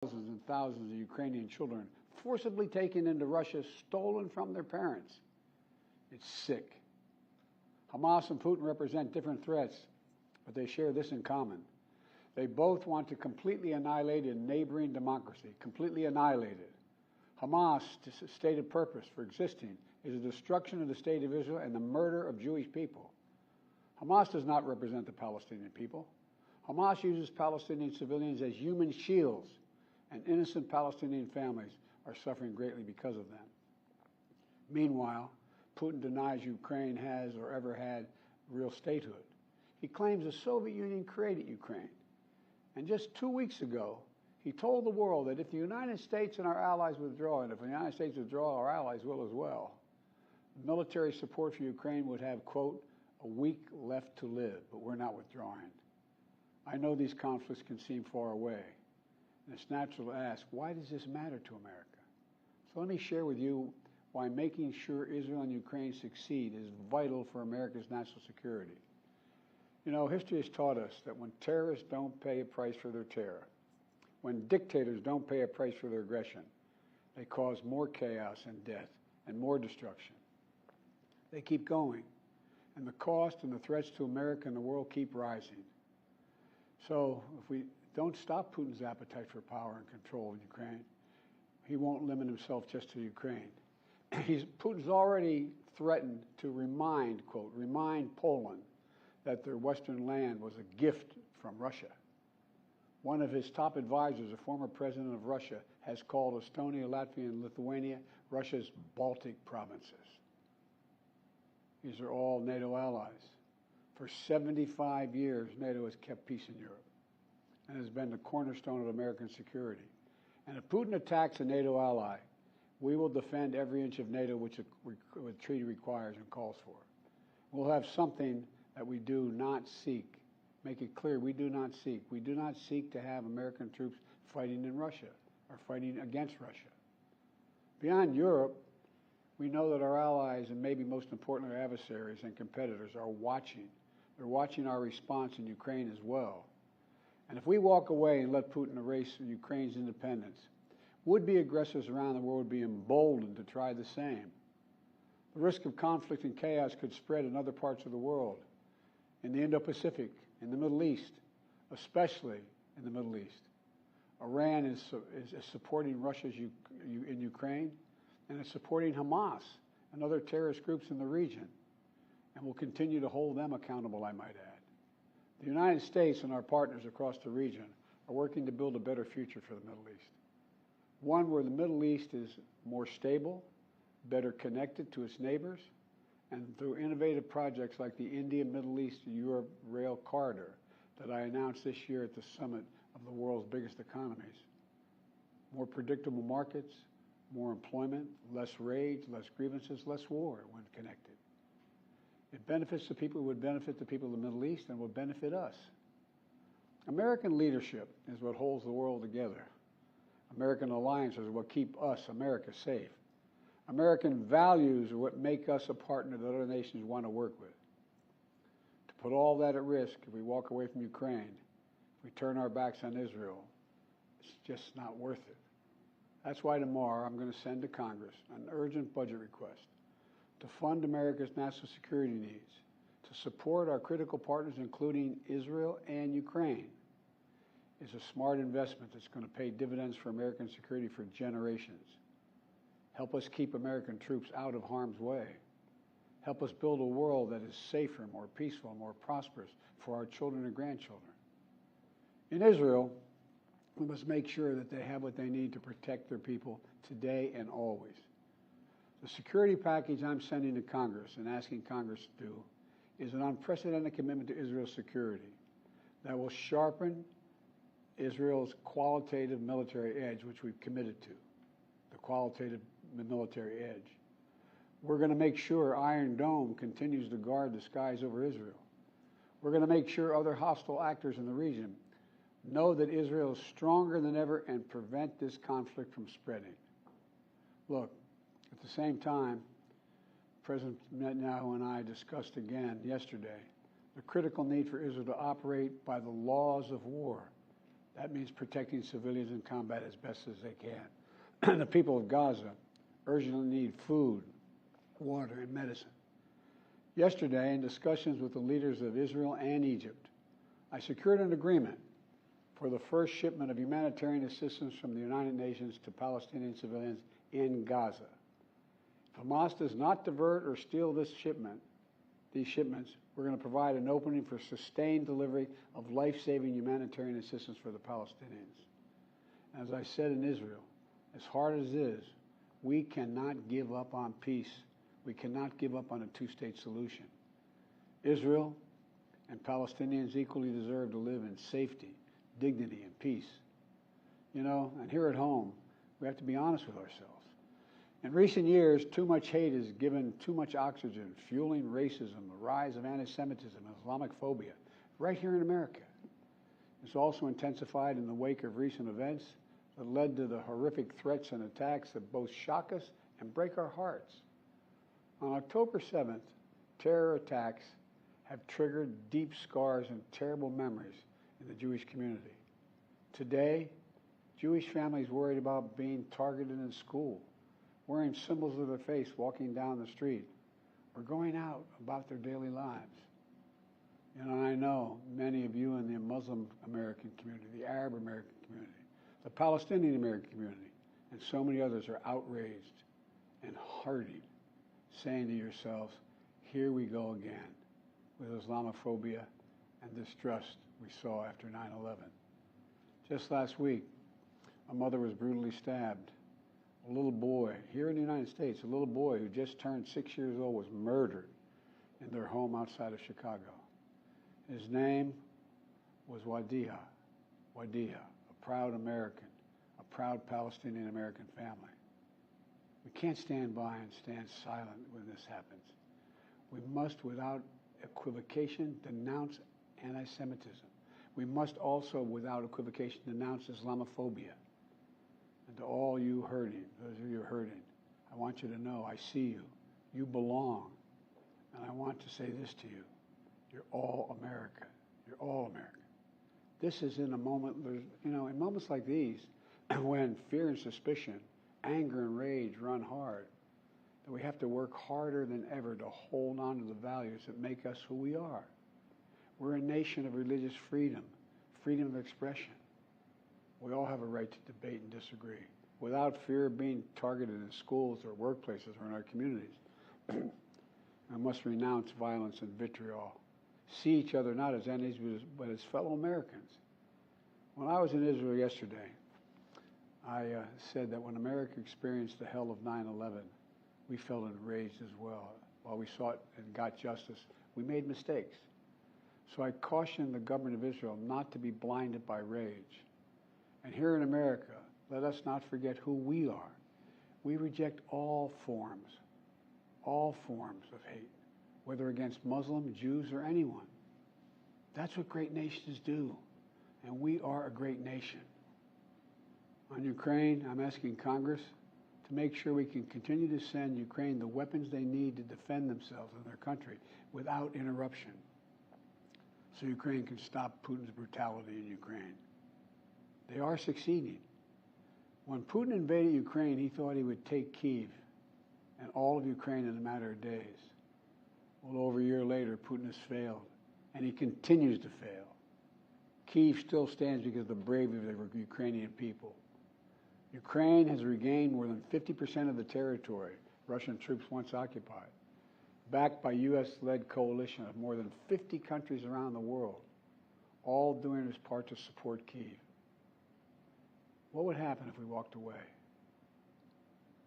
thousands and thousands of Ukrainian children forcibly taken into Russia, stolen from their parents. It's sick. Hamas and Putin represent different threats, but they share this in common. They both want to completely annihilate a neighboring democracy, completely annihilate it. Hamas' stated purpose for existing is the destruction of the state of Israel and the murder of Jewish people. Hamas does not represent the Palestinian people. Hamas uses Palestinian civilians as human shields, and innocent Palestinian families are suffering greatly because of them. Meanwhile, Putin denies Ukraine has or ever had real statehood. He claims the Soviet Union created Ukraine. And just 2 weeks ago, he told the world that if the United States and our allies withdraw, and if the United States withdraw, our allies will as well, military support for Ukraine would have, quote, a week left to live, but we're not withdrawing. I know these conflicts can seem far away, and it's natural to ask, why does this matter to America? So let me share with you why making sure Israel and Ukraine succeed is vital for America's national security. You know, history has taught us that when terrorists don't pay a price for their terror, when dictators don't pay a price for their aggression, they cause more chaos and death and more destruction. They keep going, and the cost and the threats to America and the world keep rising. So if we don't stop Putin's appetite for power and control in Ukraine, he won't limit himself just to Ukraine. Putin's already threatened to remind, quote, remind Poland that their Western land was a gift from Russia. One of his top advisors, a former president of Russia, has called Estonia, Latvia, and Lithuania Russia's Baltic provinces. These are all NATO allies. For 75 years, NATO has kept peace in Europe and has been the cornerstone of American security. And if Putin attacks a NATO ally, we will defend every inch of NATO which the treaty requires and calls for. We'll have something that we do not seek. Make it clear, we do not seek. We do not seek to have American troops fighting in Russia or fighting against Russia. Beyond Europe, we know that our allies, and maybe most importantly our adversaries and competitors, are watching. They're watching our response in Ukraine as well. And if we walk away and let Putin erase Ukraine's independence, would-be aggressors around the world would be emboldened to try the same. The risk of conflict and chaos could spread in other parts of the world, in the Indo-Pacific, in the Middle East, especially in the Middle East. Iran is supporting Russia in Ukraine, and it's supporting Hamas and other terrorist groups in the region, and will continue to hold them accountable, I might add. The United States and our partners across the region are working to build a better future for the Middle East. One where the Middle East is more stable, better connected to its neighbors, and through innovative projects like the India-Middle East-Europe Rail Corridor that I announced this year at the summit of the world's biggest economies. More predictable markets, more employment, less rage, less grievances, less war when connected. It benefits the people who would benefit the people of the Middle East and would benefit us. American leadership is what holds the world together. American alliances are what keep us, America, safe. American values are what make us a partner that other nations want to work with. To put all that at risk, if we walk away from Ukraine, if we turn our backs on Israel, it's just not worth it. That's why tomorrow I'm going to send to Congress an urgent budget request to fund America's national security needs, to support our critical partners, including Israel and Ukraine. It's a smart investment that's going to pay dividends for American security for generations. Help us keep American troops out of harm's way. Help us build a world that is safer, more peaceful, more prosperous for our children and grandchildren. In Israel, we must make sure that they have what they need to protect their people today and always. The security package I'm sending to Congress and asking Congress to do is an unprecedented commitment to Israel's security that will sharpen Israel's qualitative military edge, which we've committed to, the qualitative military edge. We're going to make sure Iron Dome continues to guard the skies over Israel. We're going to make sure other hostile actors in the region know that Israel is stronger than ever and prevent this conflict from spreading. Look, at the same time, President Netanyahu and I discussed again yesterday the critical need for Israel to operate by the laws of war. That means protecting civilians in combat as best as they can. The people of Gaza urgently need food, water, and medicine. Yesterday, in discussions with the leaders of Israel and Egypt, I secured an agreement for the first shipment of humanitarian assistance from the United Nations to Palestinian civilians in Gaza. If Hamas does not divert or steal these shipments, we're going to provide an opening for sustained delivery of life-saving humanitarian assistance for the Palestinians. As I said in Israel, as hard as it is, we cannot give up on peace. We cannot give up on a two-state solution. Israel and Palestinians equally deserve to live in safety, dignity, and peace. You know, and here at home, we have to be honest with ourselves. In recent years, too much hate has given too much oxygen, fueling racism, the rise of anti-Semitism and Islamophobia, right here in America. It's also intensified in the wake of recent events that led to the horrific threats and attacks that both shock us and break our hearts. On October 7th, terror attacks have triggered deep scars and terrible memories in the Jewish community. Today, Jewish families worried about being targeted in school, wearing symbols of their faith walking down the street, or going out about their daily lives. You know, I know many of you in the Muslim American community, the Arab American community, the Palestinian American community, and so many others are outraged and heartened, saying to yourselves, here we go again with Islamophobia and distrust we saw after 9/11. Just last week, a mother was brutally stabbed. A little boy, here in the United States, a little boy who just turned 6 years old was murdered in their home outside of Chicago. His name was Wadiha, a proud American, a proud Palestinian American family. We can't stand by and stand silent when this happens. We must, without equivocation, denounce anti-Semitism. We must also, without equivocation, denounce Islamophobia. And to all you hurting, those of you hurting, I want you to know I see you. You belong. And I want to say this to you. You're all America. You're all America. This is in a moment, you know, in moments like these, when fear and suspicion, anger and rage run hard, that we have to work harder than ever to hold on to the values that make us who we are. We're a nation of religious freedom, freedom of expression. We all have a right to debate and disagree without fear of being targeted in schools or workplaces or in our communities. I must renounce violence and vitriol. See each other not as enemies, but as fellow Americans. When I was in Israel yesterday, I said that when America experienced the hell of 9/11, we felt enraged as well. While we sought and got justice, we made mistakes. So I cautioned the government of Israel not to be blinded by rage. And here in America, let us not forget who we are. We reject all forms of hate, whether against Muslim, Jews, or anyone. That's what great nations do, and we are a great nation. On Ukraine, I'm asking Congress to make sure we can continue to send Ukraine the weapons they need to defend themselves and their country without interruption, so Ukraine can stop Putin's brutality in Ukraine. They are succeeding. When Putin invaded Ukraine, he thought he would take Kyiv and all of Ukraine in a matter of days. Well, over a year later, Putin has failed, and he continues to fail. Kyiv still stands because of the bravery of the Ukrainian people. Ukraine has regained more than 50% of the territory Russian troops once occupied, backed by U.S.-led coalition of more than 50 countries around the world, all doing its part to support Kyiv. What would happen if we walked away?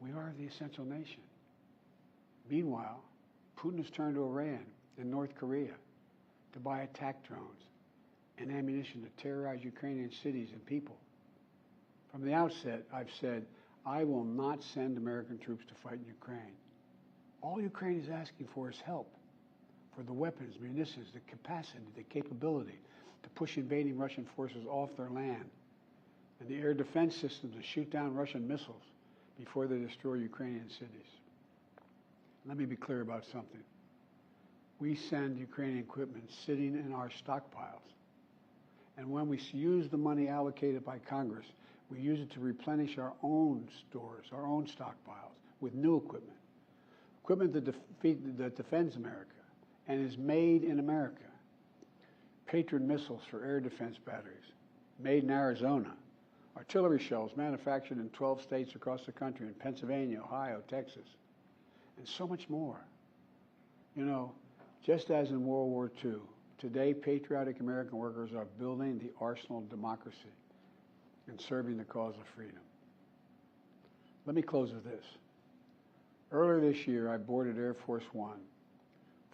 We are the essential nation. Meanwhile, Putin has turned to Iran and North Korea to buy attack drones and ammunition to terrorize Ukrainian cities and people. From the outset, I've said, I will not send American troops to fight in Ukraine. All Ukraine is asking for is help, for the weapons, munitions, the capacity, the capability to push invading Russian forces off their land, and the air defense system to shoot down Russian missiles before they destroy Ukrainian cities. Let me be clear about something. We send Ukrainian equipment sitting in our stockpiles, And when we use the money allocated by Congress, we use it to replenish our own stores, our own stockpiles with new equipment. Equipment that defends America and is made in America. Patriot missiles for air defense batteries, made in Arizona. Artillery shells manufactured in 12 states across the country, in Pennsylvania, Ohio, Texas, and so much more. You know, just as in World War II, today patriotic American workers are building the arsenal of democracy and serving the cause of freedom. Let me close with this. Earlier this year, I boarded Air Force One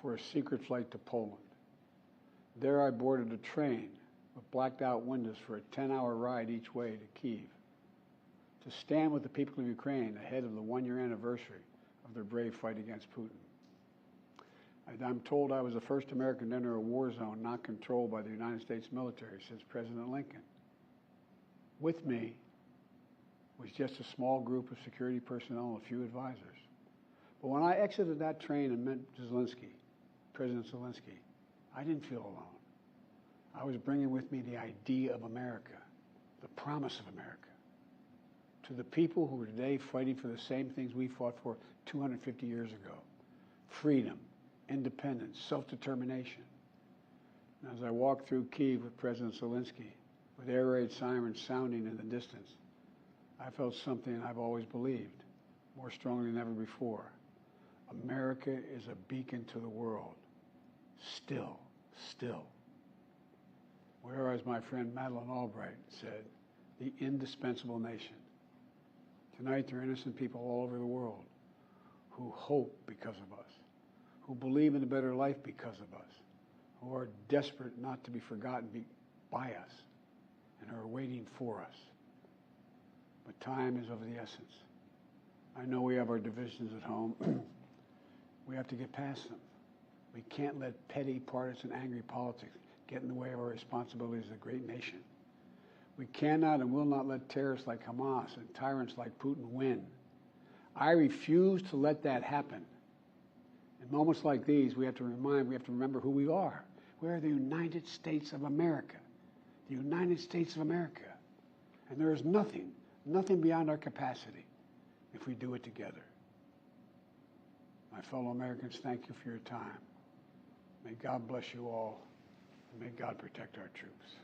for a secret flight to Poland. There I boarded a train with blacked out windows for a 10-hour ride each way to Kyiv, to stand with the people of Ukraine ahead of the one-year anniversary of their brave fight against Putin. I'm told I was the first American to enter a war zone not controlled by the United States military since President Lincoln. With me was just a small group of security personnel and a few advisors. But when I exited that train and met Zelensky, President Zelensky, I didn't feel alone. I was bringing with me the idea of America, the promise of America, to the people who are today fighting for the same things we fought for 250 years ago: freedom, independence, self-determination. And as I walked through Kyiv with President Zelensky, with air raid sirens sounding in the distance, I felt something I've always believed, more strongly than ever before. America is a beacon to the world. Still. Or as my friend Madeleine Albright said, the indispensable nation. Tonight there are innocent people all over the world who hope because of us, who believe in a better life because of us, who are desperate not to be forgotten by us, and are waiting for us. But time is of the essence. I know we have our divisions at home. We have to get past them. We can't let petty, partisan, angry politics get in the way of our responsibilities as a great nation. We cannot and will not let terrorists like Hamas and tyrants like Putin win. I refuse to let that happen. In moments like these, we have to remember who we are. We are the United States of America. The United States of America. And there is nothing beyond our capacity if we do it together. My fellow Americans, thank you for your time. May God bless you all, and may God protect our troops.